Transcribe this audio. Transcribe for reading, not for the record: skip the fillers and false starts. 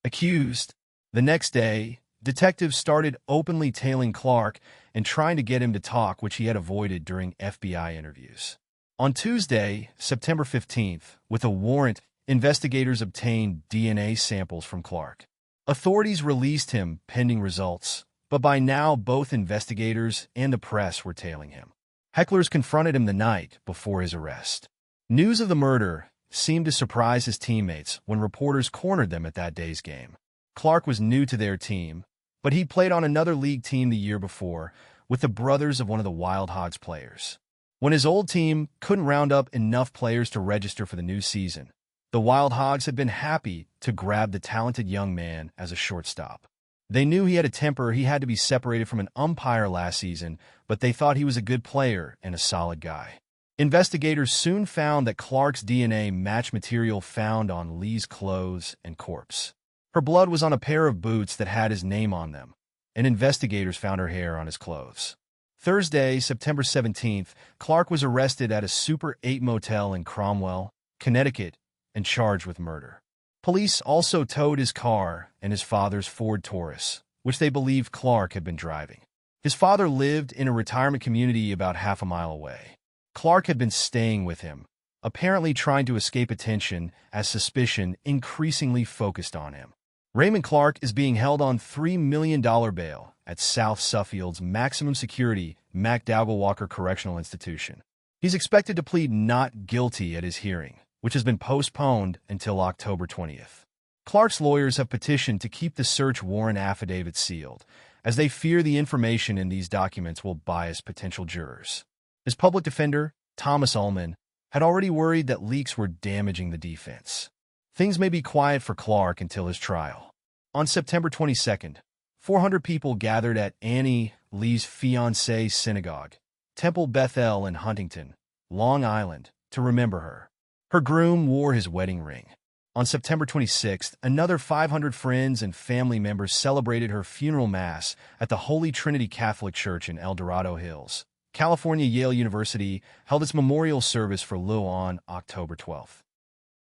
accused. The next day, detectives started openly tailing Clark and trying to get him to talk, which he had avoided during FBI interviews. On Tuesday, September 15th, with a warrant, investigators obtained DNA samples from Clark. Authorities released him pending results, but by now both investigators and the press were tailing him. Hecklers confronted him the night before his arrest. News of the murder seemed to surprise his teammates when reporters cornered them at that day's game. Clark was new to their team, but he played on another league team the year before with the brothers of one of the Wild Hogs players. When his old team couldn't round up enough players to register for the new season, the Wild Hogs had been happy to grab the talented young man as a shortstop. They knew he had a temper. He had to be separated from an umpire last season, but they thought he was a good player and a solid guy. Investigators soon found that Clark's DNA matched material found on Lee's clothes and corpse. Her blood was on a pair of boots that had his name on them, and investigators found her hair on his clothes. Thursday, September 17th, Clark was arrested at a Super 8 motel in Cromwell, Connecticut, and charged with murder. Police also towed his car and his father's Ford Taurus, which they believed Clark had been driving. His father lived in a retirement community about half a mile away. Clark had been staying with him, apparently trying to escape attention as suspicion increasingly focused on him. Raymond Clark is being held on $3 million bail at South Suffield's maximum security MacDougall Walker Correctional Institution. He's expected to plead not guilty at his hearing, which has been postponed until October 20th. Clark's lawyers have petitioned to keep the search warrant affidavit sealed, as they fear the information in these documents will bias potential jurors. His public defender, Thomas Ullman, had already worried that leaks were damaging the defense. Things may be quiet for Clark until his trial. On September 22nd, 400 people gathered at Annie, Lee's fiancée's synagogue, Temple Bethel in Huntington, Long Island, to remember her. Her groom wore his wedding ring. On September 26th, another 500 friends and family members celebrated her funeral mass at the Holy Trinity Catholic Church in El Dorado Hills. California Yale University held its memorial service for Lou on October 12th.